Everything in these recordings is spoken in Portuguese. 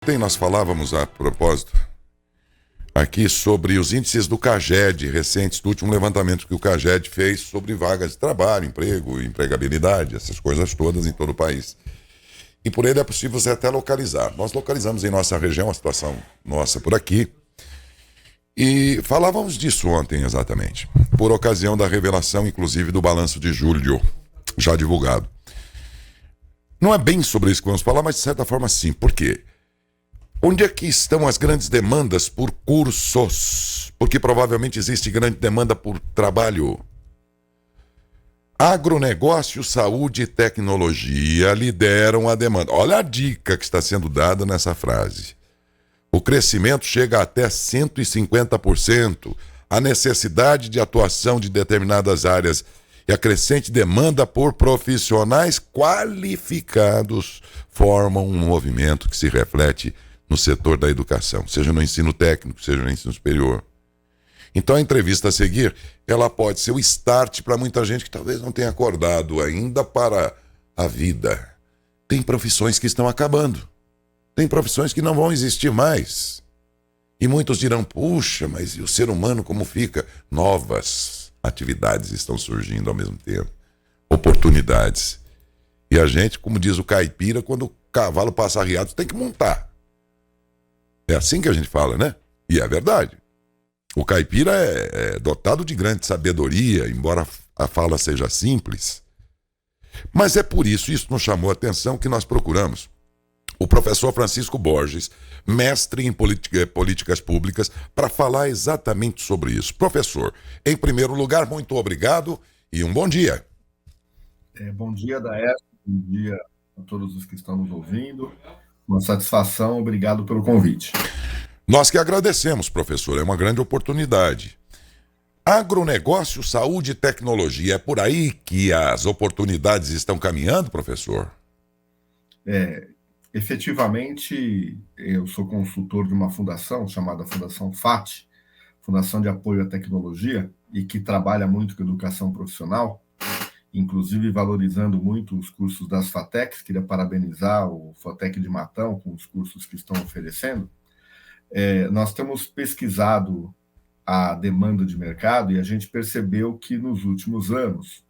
Nós falávamos a propósito aqui sobre os índices do CAGED recentes, do último levantamento que o CAGED fez sobre vagas de trabalho, emprego, empregabilidade, essas coisas todas em todo o país. E por ele é possível você até localizar. Nós localizamos em nossa região, a situação nossa por aqui, e falávamos disso ontem exatamente, por ocasião da revelação, inclusive, do balanço de julho, já divulgado. Não é bem sobre isso que vamos falar, mas de certa forma sim. Por quê? Onde é que estão as grandes demandas por cursos? Porque provavelmente existe grande demanda por trabalho. Agronegócio, saúde e tecnologia lideram a demanda. Olha a dica que está sendo dada nessa frase. O crescimento chega até 150%. A necessidade de atuação de determinadas áreas e a crescente demanda por profissionais qualificados formam um movimento que se reflete no setor da educação, seja no ensino técnico, seja no ensino superior. Então a entrevista a seguir, ela pode ser o start para muita gente que talvez não tenha acordado ainda para a vida. Tem profissões que estão acabando. Tem profissões que não vão existir mais. E muitos dirão, puxa, mas e o ser humano como fica? Novas atividades estão surgindo ao mesmo tempo. Oportunidades. E a gente, como diz o caipira, quando o cavalo passa arriado, tem que montar. É assim que a gente fala, né? E é verdade. O caipira é dotado de grande sabedoria, embora a fala seja simples. Mas é por isso nos chamou a atenção, que nós procuramos o professor Francisco Borges, mestre em políticas públicas, para falar exatamente sobre isso. Professor, em primeiro lugar, muito obrigado e um bom dia. Bom dia, Daércio. Bom dia a todos os que estão nos ouvindo. Uma satisfação, obrigado pelo convite. Nós que agradecemos, professor, é uma grande oportunidade. Agronegócio, saúde e tecnologia, é por aí que as oportunidades estão caminhando, professor? Efetivamente, eu sou consultor de uma fundação chamada Fundação FAT, Fundação de Apoio à Tecnologia, e que trabalha muito com educação profissional, inclusive valorizando muito os cursos das FATECs. Queria parabenizar o FATEC de Matão com os cursos que estão oferecendo. Nós temos pesquisado a demanda de mercado e a gente percebeu que nos últimos anos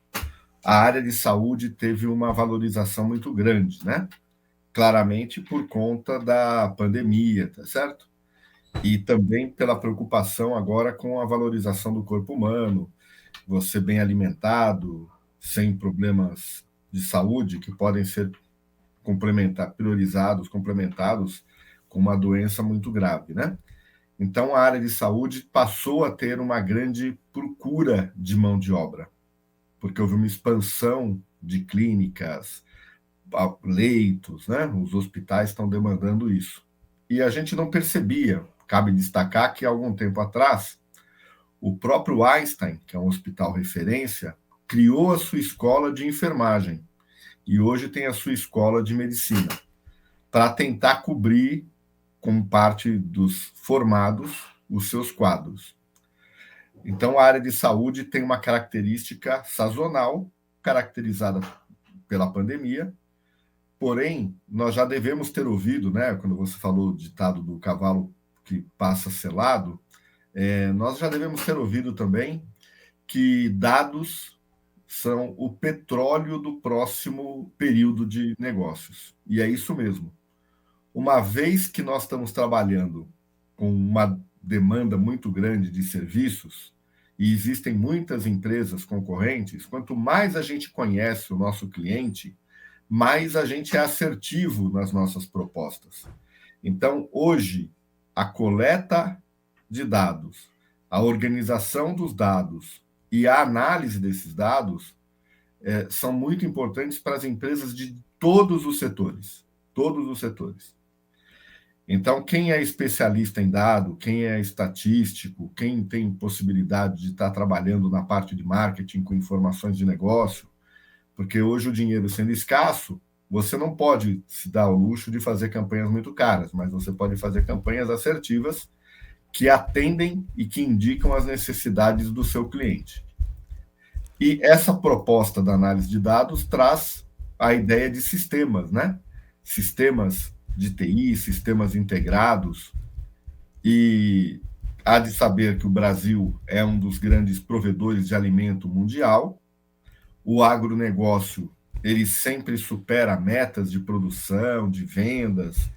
a área de saúde teve uma valorização muito grande, né? Claramente por conta da pandemia, tá certo? E também pela preocupação agora com a valorização do corpo humano, você bem alimentado, sem problemas de saúde que podem ser complementados com uma doença muito grave, né? Então, a área de saúde passou a ter uma grande procura de mão de obra, porque houve uma expansão de clínicas, leitos, né? Os hospitais estão demandando isso. E a gente não percebia. Cabe destacar que, há algum tempo atrás, o próprio Einstein, que é um hospital referência, criou a sua escola de enfermagem e hoje tem a sua escola de medicina, para tentar cobrir, como parte dos formados, os seus quadros. Então, a área de saúde tem uma característica sazonal, caracterizada pela pandemia. Porém, nós já devemos ter ouvido, né, quando você falou o ditado do cavalo que passa selado, nós já devemos ter ouvido também que dados são o petróleo do próximo período de negócios. E é isso mesmo. Uma vez que nós estamos trabalhando com uma demanda muito grande de serviços, e existem muitas empresas concorrentes, quanto mais a gente conhece o nosso cliente, mais a gente é assertivo nas nossas propostas. Então, hoje, a coleta de dados, a organização dos dados e a análise desses dados são muito importantes para as empresas de todos os setores. Todos os setores. Então, quem é especialista em dado, quem é estatístico, quem tem possibilidade de estar trabalhando na parte de marketing com informações de negócio, porque hoje o dinheiro sendo escasso, você não pode se dar ao luxo de fazer campanhas muito caras, mas você pode fazer campanhas assertivas que atendem e que indicam as necessidades do seu cliente. E essa proposta da análise de dados traz a ideia de sistemas, né? Sistemas de TI, sistemas integrados, e há de saber que o Brasil é um dos grandes provedores de alimento mundial. O agronegócio, ele sempre supera metas de produção, de vendas,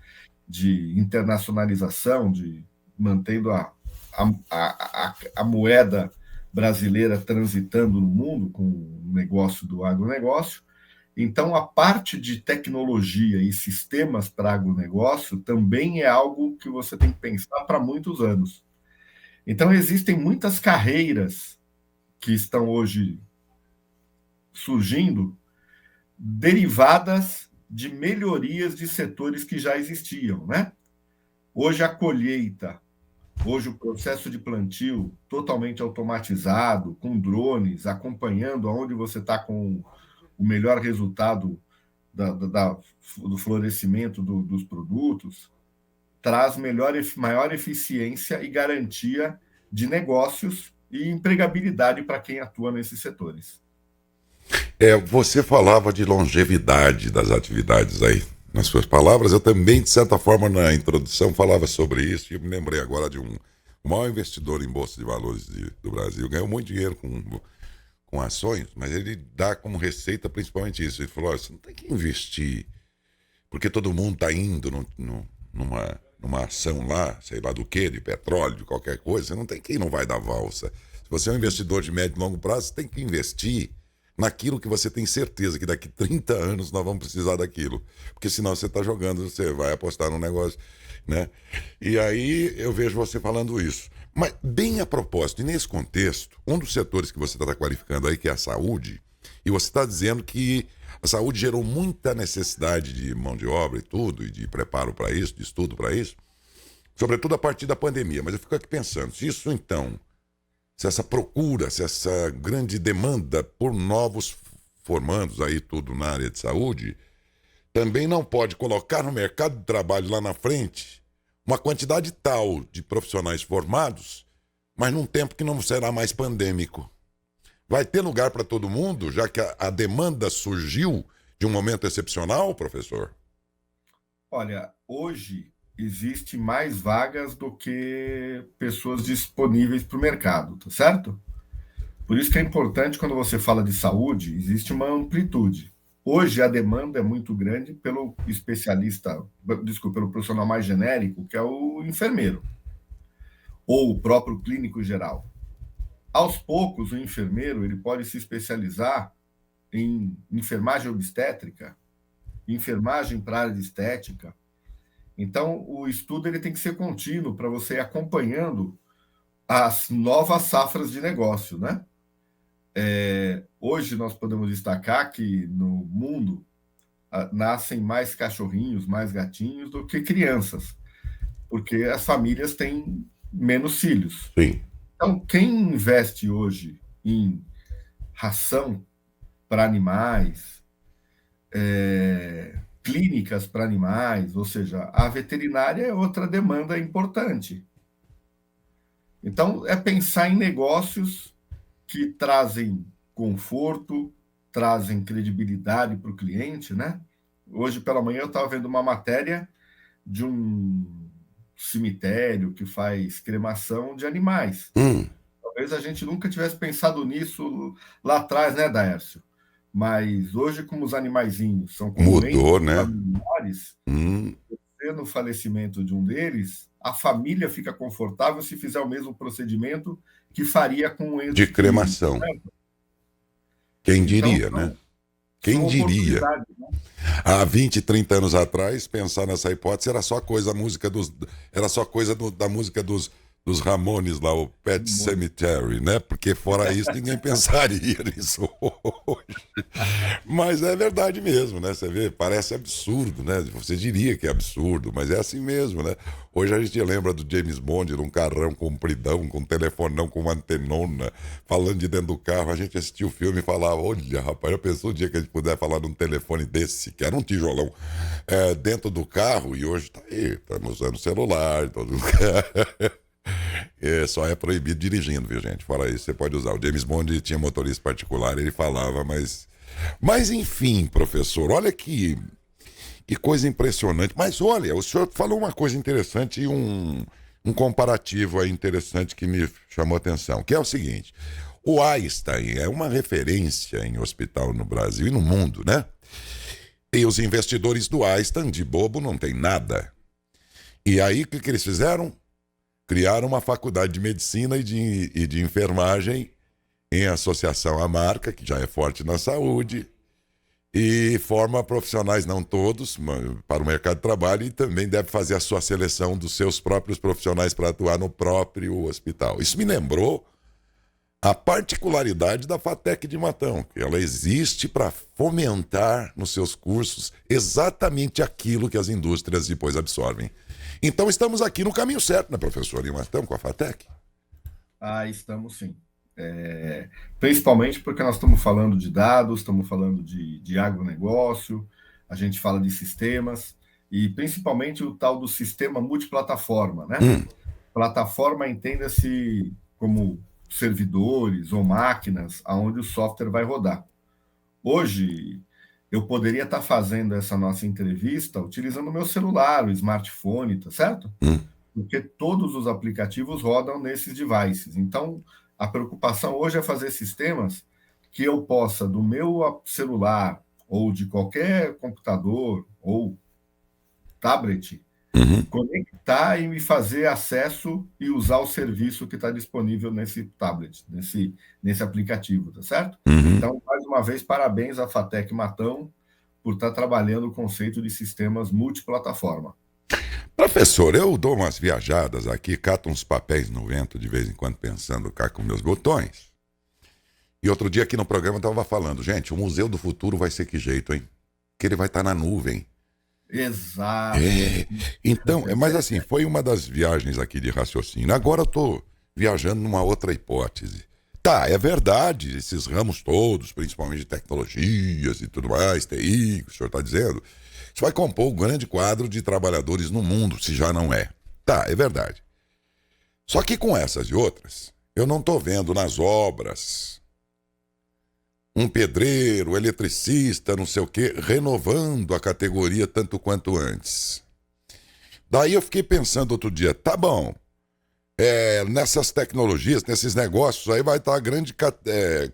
de internacionalização, de mantendo a moeda brasileira transitando no mundo com o negócio do agronegócio. Então, a parte de tecnologia e sistemas para agronegócio também é algo que você tem que pensar para muitos anos. Então, existem muitas carreiras que estão hoje surgindo derivadas de melhorias de setores que já existiam, né? Hoje a colheita, hoje o processo de plantio totalmente automatizado, com drones, acompanhando aonde você está com o melhor resultado do florescimento dos produtos, traz maior eficiência e garantia de negócios e empregabilidade para quem atua nesses setores. Você falava de longevidade das atividades aí. Nas suas palavras, eu também, de certa forma, na introdução, falava sobre isso, e eu me lembrei agora de o maior investidor em Bolsa de Valores do Brasil. Ganhou muito dinheiro com ações, mas ele dá como receita principalmente isso. Ele falou, olha, você não tem que investir, porque todo mundo está indo numa ação lá, sei lá do que, de petróleo, de qualquer coisa, você não tem que ir, não vai dar valsa. Se você é um investidor de médio e longo prazo, você tem que investir naquilo que você tem certeza que daqui 30 anos nós vamos precisar daquilo. Porque senão você está jogando, você vai apostar no negócio, né? E aí eu vejo você falando isso. Mas bem a propósito, e nesse contexto, um dos setores que você está qualificando aí, que é a saúde, e você está dizendo que a saúde gerou muita necessidade de mão de obra e tudo, e de preparo para isso, de estudo para isso, sobretudo a partir da pandemia. Mas eu fico aqui pensando, se isso então, se essa procura, se essa grande demanda por novos formandos aí tudo na área de saúde, também não pode colocar no mercado de trabalho lá na frente uma quantidade tal de profissionais formados, mas num tempo que não será mais pandêmico. Vai ter lugar para todo mundo, já que a demanda surgiu de um momento excepcional, professor? Olha, hoje existe mais vagas do que pessoas disponíveis para o mercado, tá certo? Por isso que é importante, quando você fala de saúde, existe uma amplitude. Hoje a demanda é muito grande pelo pelo profissional mais genérico, que é o enfermeiro, ou o próprio clínico geral. Aos poucos, o enfermeiro ele pode se especializar em enfermagem obstétrica, enfermagem para a área de estética. Então, o estudo ele tem que ser contínuo para você ir acompanhando as novas safras de negócio, né? Hoje nós podemos destacar que no mundo nascem mais cachorrinhos, mais gatinhos do que crianças, porque as famílias têm menos filhos. Sim. Então, quem investe hoje em ração para animais, clínicas para animais, ou seja, a veterinária é outra demanda importante. Então, é pensar em negócios que trazem conforto, trazem credibilidade para o cliente, né? Hoje, pela manhã, eu estava vendo uma matéria de um cemitério que faz cremação de animais. Talvez a gente nunca tivesse pensado nisso lá atrás, né, Daércio? Mas hoje, como os animaizinhos são mudou, né? Familiares, no falecimento de um deles, a família fica confortável se fizer o mesmo procedimento que faria com o ente de cremação. Quem diria, então, né? Quem diria? Né? Há 20, 30 anos atrás, pensar nessa hipótese era só coisa da música dos Ramones lá, o Pet Sematary, né? Porque fora isso ninguém pensaria nisso hoje. Mas é verdade mesmo, né? Você vê, parece absurdo, né? Você diria que é absurdo, mas é assim mesmo, né? Hoje a gente lembra do James Bond num carrão compridão, com um telefonão, com uma antenona, falando de dentro do carro. A gente assistia o filme e falava, olha, rapaz, já pensou o dia que a gente puder falar num telefone desse, que era um tijolão, dentro do carro, e hoje tá aí, estamos usando celular, todo lugar. Só é proibido dirigindo, viu, gente? Fora isso, você pode usar. O James Bond tinha motorista particular, ele falava, mas enfim, professor, olha que Que coisa impressionante. Mas olha, o senhor falou uma coisa interessante e um comparativo aí interessante que me chamou a atenção, que é o seguinte: o Einstein é uma referência em hospital no Brasil e no mundo, né? E os investidores do Einstein, de bobo, não tem nada. E aí, o que eles fizeram? Criaram uma faculdade de medicina e de enfermagem em associação à marca, que já é forte na saúde, e forma profissionais, não todos, para o mercado de trabalho, e também deve fazer a sua seleção dos seus próprios profissionais para atuar no próprio hospital. Isso me lembrou a particularidade da FATEC de Matão, que ela existe para fomentar nos seus cursos exatamente aquilo que as indústrias depois absorvem. Então estamos aqui no caminho certo, né, professor? Em Matão, com a FATEC? Estamos sim. Principalmente porque nós estamos falando de dados, estamos falando de agronegócio, a gente fala de sistemas, e principalmente o tal do sistema multiplataforma, né? Plataforma entenda-se como servidores ou máquinas aonde o software vai rodar. Hoje, eu poderia estar fazendo essa nossa entrevista utilizando o meu celular, o smartphone, tá certo? Porque todos os aplicativos rodam nesses devices. Então, a preocupação hoje é fazer sistemas que eu possa, do meu celular ou de qualquer computador ou tablet, conectar e me fazer acesso e usar o serviço que está disponível nesse tablet, nesse aplicativo, tá certo? Então, mais uma vez, parabéns à FATEC Matão por estar trabalhando o conceito de sistemas multiplataforma. Professor, eu dou umas viajadas aqui, cato uns papéis no vento de vez em quando pensando cá com meus botões. E outro dia aqui no programa eu estava falando, gente, o Museu do Futuro vai ser que jeito, hein? Que ele vai estar na nuvem. Exato. Então, mas assim, foi uma das viagens aqui de raciocínio. Agora eu tô viajando numa outra hipótese. Tá, é verdade, esses ramos todos, principalmente de tecnologias e tudo mais, TI, que o senhor está dizendo, isso vai compor o grande quadro de trabalhadores no mundo, se já não é. Tá, é verdade. Só que com essas e outras, eu não tô vendo nas obras um pedreiro, eletricista, não sei o quê, renovando a categoria tanto quanto antes. Daí eu fiquei pensando outro dia, tá bom, nessas tecnologias, nesses negócios, aí vai estar a grande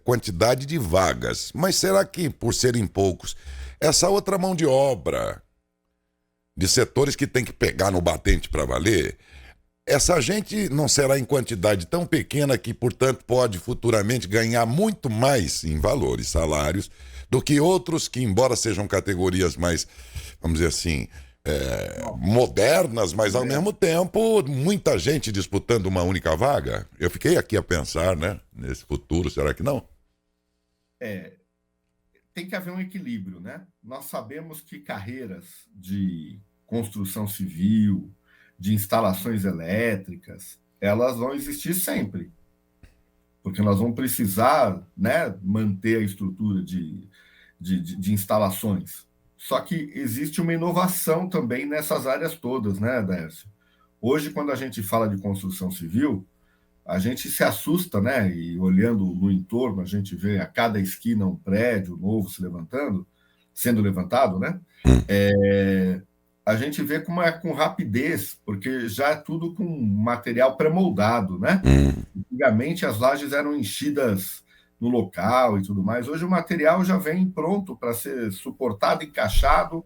quantidade de vagas. Mas será que, por serem poucos, essa outra mão de obra de setores que tem que pegar no batente para valer, essa gente não será em quantidade tão pequena que, portanto, pode futuramente ganhar muito mais em valores, salários, do que outros que, embora sejam categorias mais, vamos dizer assim, modernas, mas ao mesmo tempo, muita gente disputando uma única vaga? Eu fiquei aqui a pensar, né, nesse futuro, será que não? Tem que haver um equilíbrio, né? Nós sabemos que carreiras de construção civil, de instalações elétricas, elas vão existir sempre, porque nós vamos precisar, né, manter a estrutura de instalações. Só que existe uma inovação também nessas áreas todas, né, Décio? Hoje, quando a gente fala de construção civil, a gente se assusta, né? E olhando no entorno, a gente vê a cada esquina um prédio novo sendo levantado, né? A gente vê como é com rapidez, porque já é tudo com material pré-moldado, né? Antigamente as lajes eram enchidas no local e tudo mais. Hoje o material já vem pronto para ser suportado, encaixado.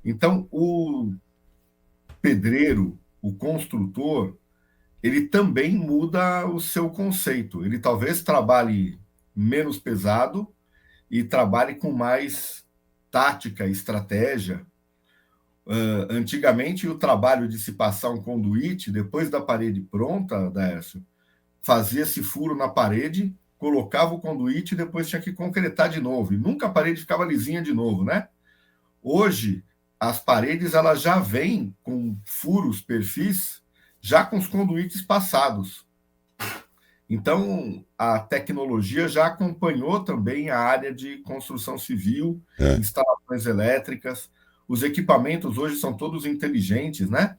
Então o pedreiro, o construtor, ele também muda o seu conceito. Ele talvez trabalhe menos pesado e trabalhe com mais tática, estratégia. Antigamente, o trabalho de se passar um conduíte, depois da parede pronta, Décio, fazia-se furo na parede, colocava o conduíte e depois tinha que concretar de novo. E nunca a parede ficava lisinha de novo, né? Hoje, as paredes elas já vêm com furos, perfis, já com os conduítes passados. Então, a tecnologia já acompanhou também a área de construção civil, instalações elétricas. Os equipamentos hoje são todos inteligentes, né?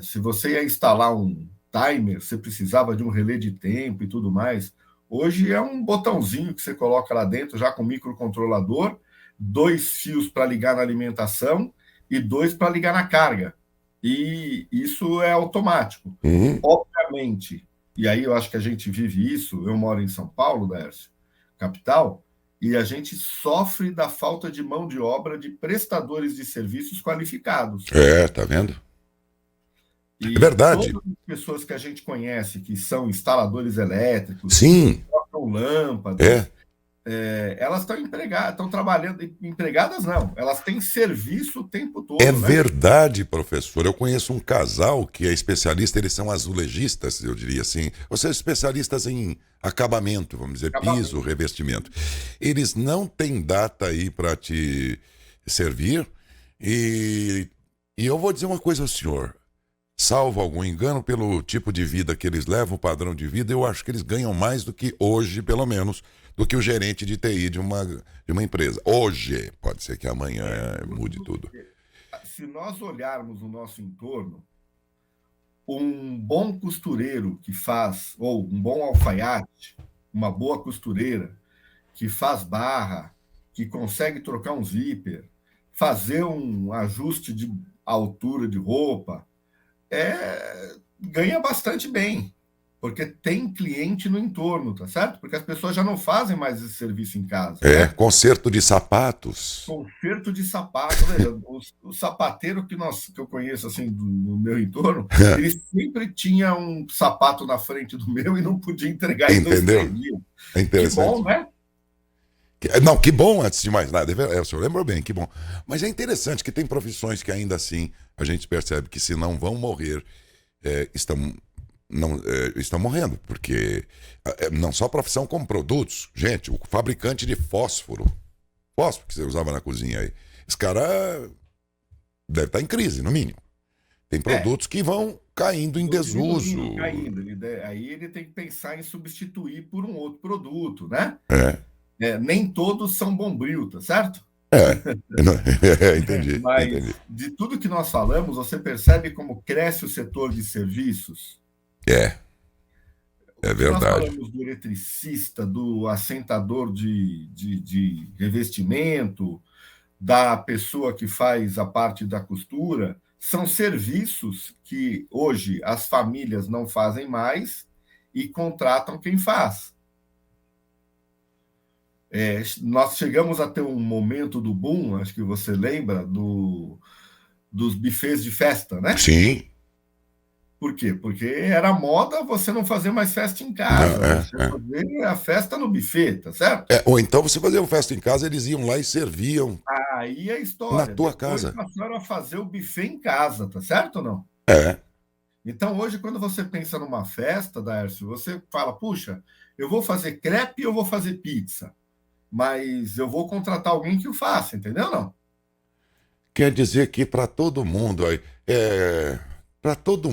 Se você ia instalar um timer, você precisava de um relé de tempo e tudo mais. Hoje é um botãozinho que você coloca lá dentro, já com microcontrolador, 2 fios para ligar na alimentação, e 2 para ligar na carga. E isso é automático. Uhum. Obviamente, e aí eu acho que a gente vive isso, eu moro em São Paulo, Dércio, capital, e a gente sofre da falta de mão de obra de prestadores de serviços qualificados. Tá vendo? E É verdade. todas as pessoas que a gente conhece, que são instaladores elétricos, Sim, trocam lâmpadas, é. elas estão empregadas, estão trabalhando, empregadas não, elas têm serviço o tempo É todo, né? verdade, professor. Eu conheço um casal que é especialista, eles são azulejistas, eu diria assim. Ou seja, especialistas em acabamento, vamos dizer, piso, Acabamento. revestimento. Eles não têm data aí para te servir. E eu vou dizer uma coisa ao senhor. Salvo algum engano, pelo tipo de vida que eles levam, o padrão de vida, eu acho que eles ganham mais do que hoje, pelo menos, do que o gerente de TI de uma empresa. Hoje, pode ser que amanhã mude tudo. Se nós olharmos o nosso entorno, um bom costureiro que faz, ou um bom alfaiate, uma boa costureira, que faz barra, que consegue trocar um zíper, fazer um ajuste de altura de roupa, ganha bastante bem, porque tem cliente no entorno, tá certo? Porque as pessoas já não fazem mais esse serviço em casa, né? Conserto de sapatos. Conserto de sapato, veja, o sapateiro que eu conheço assim no meu entorno, ele sempre tinha um sapato na frente do meu e não podia entregar em 2, Entendeu? 3 dias. É Que interessante. bom, né? Não, que bom, antes de mais nada. O senhor lembrou bem, que bom. Mas é interessante que tem profissões que ainda assim a gente percebe que se não vão morrer, estão morrendo. Porque não só profissão como produtos. Gente, o fabricante de fósforo que você usava na cozinha aí, esse cara deve estar em crise, no mínimo. Tem produtos que vão caindo em desuso. Caindo. Aí ele tem que pensar em substituir por um outro produto, né? Nem todos são Bombril, tá certo? Entendi, Mas entendi. de tudo que nós falamos, você percebe como cresce o setor de serviços? É verdade. Nós falamos do eletricista, do assentador de revestimento, da pessoa que faz a parte da costura, são serviços que hoje as famílias não fazem mais e contratam quem faz. Nós chegamos a ter um momento do boom, acho que você lembra, dos buffets de festa, né? Sim. Por quê? Porque era moda você não fazer mais festa em casa, você fazer a festa no buffet, tá certo? Ou então você fazia uma festa em casa, eles iam lá e serviam. Aí a história. Na tua Depois casa. passaram a fazer o buffet em casa, tá certo ou não? Então, hoje, quando você pensa numa festa, Darcy, você fala, puxa, eu vou fazer crepe ou eu vou fazer pizza? Mas eu vou contratar alguém que o faça, entendeu não? Quer dizer que para todo mundo, para todo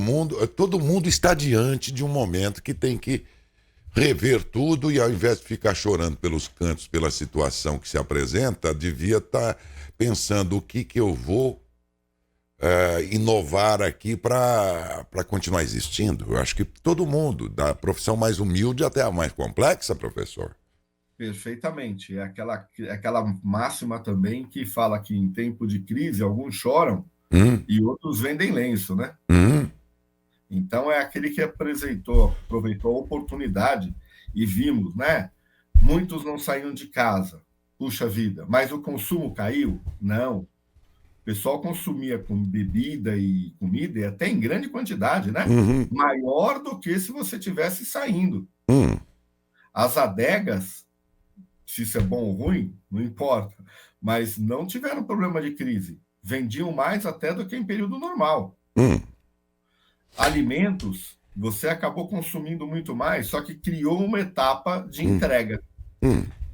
mundo está diante de um momento que tem que rever tudo e ao invés de ficar chorando pelos cantos pela situação que se apresenta, devia estar pensando o que eu vou inovar aqui para continuar existindo. Eu acho que todo mundo, da profissão mais humilde até a mais complexa, professor. Perfeitamente. É aquela máxima também que fala que em tempo de crise alguns choram e outros vendem lenço, né? Então é aquele que aproveitou a oportunidade e vimos, né? Muitos não saíram de casa, puxa vida, mas o consumo caiu? Não. O pessoal consumia com bebida e comida, e até em grande quantidade, né? Maior do que se você tivesse saindo. As adegas, se isso é bom ou ruim, não importa, mas não tiveram problema de crise. Vendiam mais até do que em período normal. Alimentos, você acabou consumindo muito mais, só que criou uma etapa de entrega.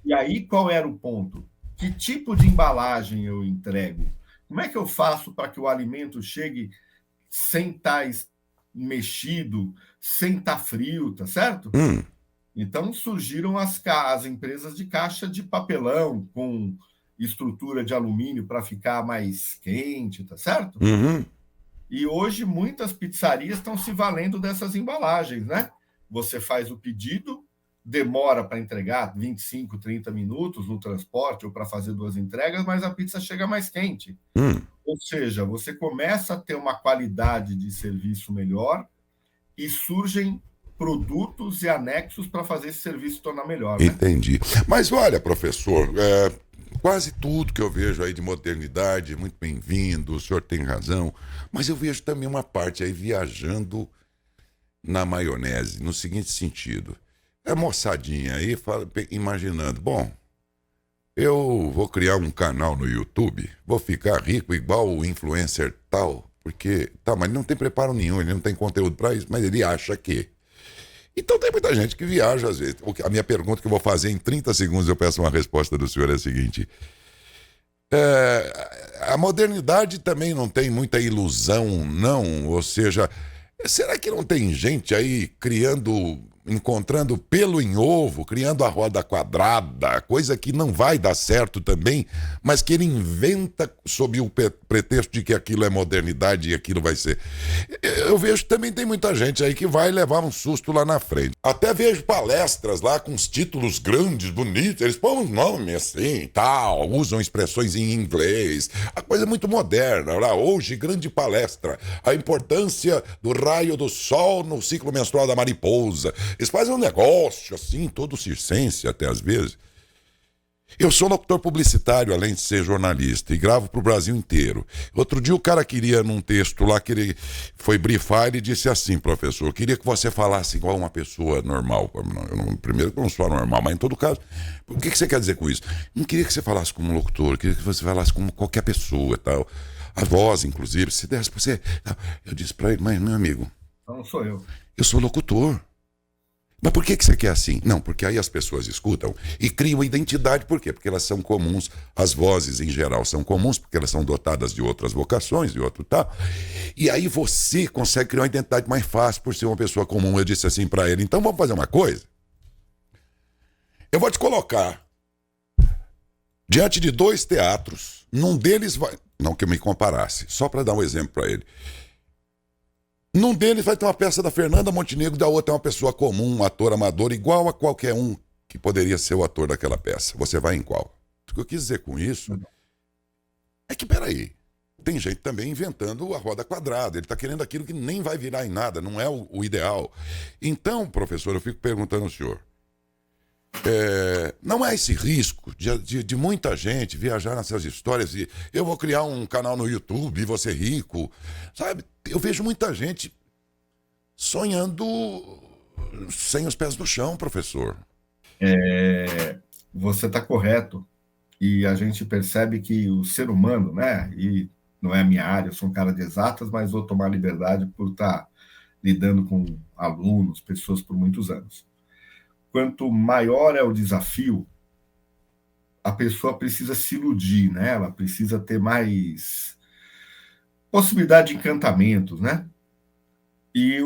E aí, qual era o ponto? Que tipo de embalagem eu entrego? Como é que eu faço para que o alimento chegue sem estar mexido, sem estar frio, tá certo? Então surgiram as empresas de caixa de papelão com estrutura de alumínio para ficar mais quente, tá certo? E hoje muitas pizzarias estão se valendo dessas embalagens, né? Você faz o pedido, demora para entregar 25, 30 minutos no transporte ou para fazer 2 entregas, mas a pizza chega mais quente. Ou seja, você começa a ter uma qualidade de serviço melhor e surgem produtos e anexos para fazer esse serviço tornar melhor, né? Entendi. Mas olha, professor, quase tudo que eu vejo aí de modernidade, muito bem-vindo, o senhor tem razão, mas eu vejo também uma parte aí viajando na maionese, no seguinte sentido. É moçadinha aí imaginando, bom, eu vou criar um canal no YouTube, vou ficar rico igual o influencer tal, porque, tá, mas ele não tem preparo nenhum, ele não tem conteúdo para isso, mas ele acha que. Então tem muita gente que viaja às vezes. A minha pergunta que eu vou fazer em 30 segundos, eu peço uma resposta do senhor é a seguinte. A modernidade também não tem muita ilusão, não? Ou seja, será que não tem gente aí encontrando pelo em ovo, criando a roda quadrada, coisa que não vai dar certo também, mas que ele inventa sob o pretexto de que aquilo é modernidade e aquilo vai ser. Eu vejo que também tem muita gente aí que vai levar um susto lá na frente. Até vejo palestras lá com os títulos grandes, bonitos, eles põem um nome assim, tal, usam expressões em inglês, a coisa é muito moderna. Lá, hoje, grande palestra, a importância do raio do sol no ciclo menstrual da mariposa. Eles fazem um negócio assim, todo circense até às vezes. Eu sou locutor publicitário, além de ser jornalista, e gravo para o Brasil inteiro. Outro dia o cara queria, num texto lá, que ele foi brifar, ele disse assim, professor, queria que você falasse igual uma pessoa normal. Primeiro que eu não sou normal, mas em todo caso, o que você quer dizer com isso? Não queria que você falasse como um locutor, queria que você falasse como qualquer pessoa, tal. A voz, inclusive, se desse para você... Eu disse para ele, mas meu amigo... Então não sou eu. Eu sou locutor. Mas por que você quer assim? Não, porque aí as pessoas escutam e criam identidade. Por quê? Porque elas são comuns, as vozes em geral são comuns, porque elas são dotadas de outras vocações, de outro tal. E aí você consegue criar uma identidade mais fácil por ser uma pessoa comum. Eu disse assim para ele, então vamos fazer uma coisa? Eu vou te colocar diante de 2 teatros, num deles vai... Não que eu me comparasse, só para dar um exemplo para ele. Num deles vai ter uma peça da Fernanda Montenegro, da outra é uma pessoa comum, um ator amador, igual a qualquer um que poderia ser o ator daquela peça. Você vai em qual? O que eu quis dizer com isso é que, peraí, tem gente também inventando a roda quadrada. Ele está querendo aquilo que nem vai virar em nada, não é o ideal. Então, professor, eu fico perguntando ao senhor, não é esse risco de muita gente viajar nessas histórias e eu vou criar um canal no YouTube e vou ser rico, sabe? Eu vejo muita gente sonhando sem os pés no chão, professor. Você está correto. E a gente percebe que o ser humano, né? E não é a minha área, eu sou um cara de exatas, mas vou tomar liberdade por estar lidando com alunos, pessoas por muitos anos. Quanto maior é o desafio, a pessoa precisa se iludir, né? Ela precisa ter mais possibilidade de encantamentos, né? E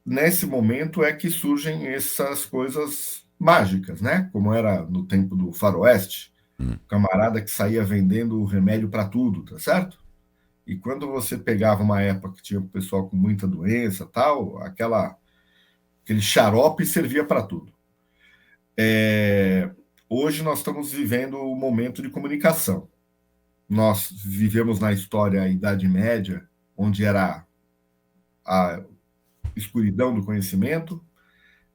nesse momento é que surgem essas coisas mágicas, né? Como era no tempo do Faroeste, o camarada que saía vendendo remédio para tudo, tá certo? E quando você pegava uma época que tinha o pessoal com muita doença, tal, aquele xarope servia para tudo. Hoje nós estamos vivendo um momento de comunicação. Nós vivemos na história a Idade Média, onde era a escuridão do conhecimento,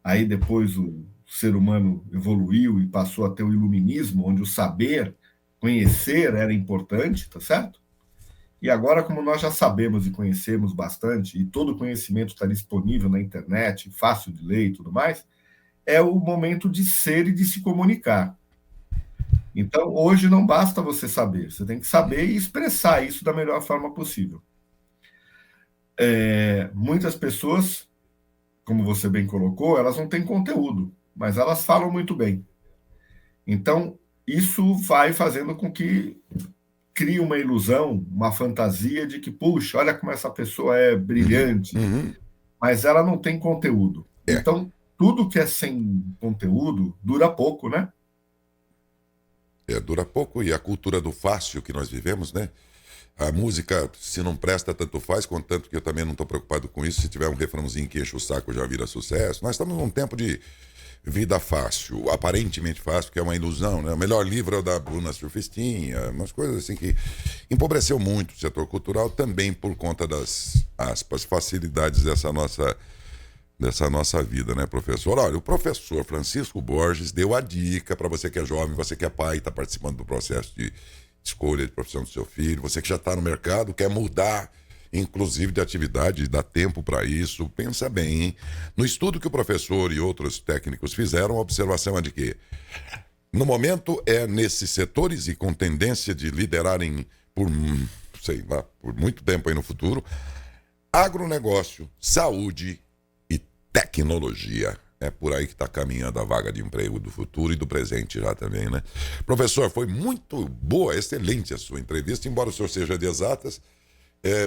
aí depois o ser humano evoluiu e passou a ter o iluminismo, onde o saber, conhecer era importante, tá certo? E agora, como nós já sabemos e conhecemos bastante, e todo o conhecimento está disponível na internet, fácil de ler e tudo mais, é o momento de ser e de se comunicar. Então, hoje não basta você saber, você tem que saber e expressar isso da melhor forma possível. Muitas pessoas, como você bem colocou, elas não têm conteúdo, mas elas falam muito bem. Então, isso vai fazendo com que crie uma ilusão, uma fantasia de que, puxa, olha como essa pessoa é brilhante, mas ela não tem conteúdo. Então, tudo que é sem conteúdo dura pouco, né? Dura pouco, e a cultura do fácil que nós vivemos, né? A música, se não presta, tanto faz, contanto que eu também não estou preocupado com isso. Se tiver um refrãozinho que enche o saco, já vira sucesso. Nós estamos num tempo de vida fácil, aparentemente fácil, que é uma ilusão, né? O melhor livro é o da Bruna Surfistinha, umas coisas assim que empobreceu muito o setor cultural também por conta das, aspas, facilidades dessa nossa vida, né, professor? Olha, o professor Francisco Borges deu a dica para você que é jovem, você que é pai, está participando do processo de escolha de profissão do seu filho, você que já está no mercado, quer mudar, inclusive de atividade, dá tempo para isso, pensa bem, hein? No estudo que o professor e outros técnicos fizeram, a observação é de que, no momento, é nesses setores e com tendência de liderarem por, sei lá, por muito tempo aí no futuro, agronegócio, saúde e tecnologia. É por aí que está caminhando a vaga de emprego do futuro e do presente já também, né? Professor, foi muito boa, excelente a sua entrevista, embora o senhor seja de exatas.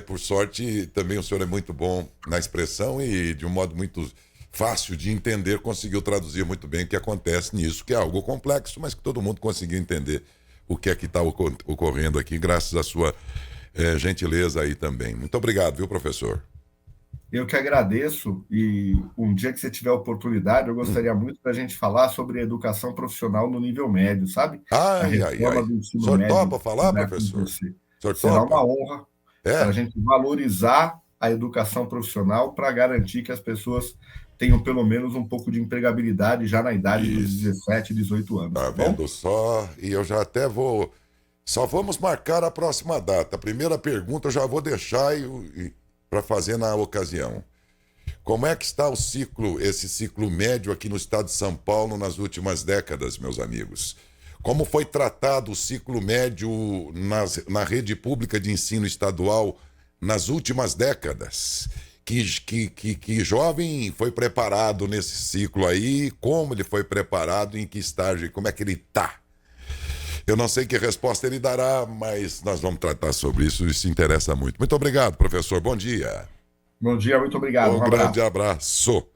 Por sorte, também o senhor é muito bom na expressão e de um modo muito fácil de entender, conseguiu traduzir muito bem o que acontece nisso, que é algo complexo, mas que todo mundo conseguiu entender o que é que está ocorrendo aqui, graças à sua gentileza aí também. Muito obrigado, viu, professor? Eu que agradeço, e um dia que você tiver oportunidade, eu gostaria muito da gente falar sobre educação profissional no nível médio, sabe? A Ai, ai, reforma ai. do O ensino senhor médio topa que falar, vai professor? acontecer. O senhor Será topa? uma honra para a É? gente valorizar a educação profissional para garantir que as pessoas tenham pelo menos um pouco de empregabilidade já na idade dos Isso. 17, 18 anos, Tá tá bom? vendo só? E eu já até vou. Só vamos marcar a próxima data. A primeira pergunta eu já vou deixar para fazer na ocasião. Como é que está o ciclo, esse ciclo médio aqui no estado de São Paulo nas últimas décadas, meus amigos? Como foi tratado o ciclo médio na rede pública de ensino estadual nas últimas décadas? Que jovem foi preparado nesse ciclo aí? Como ele foi preparado? Em que estágio? Como é que ele está? Eu não sei que resposta ele dará, mas nós vamos tratar sobre isso. Isso interessa muito. Muito obrigado, professor. Bom dia. Bom dia, muito obrigado. Um Um grande abraço. abraço.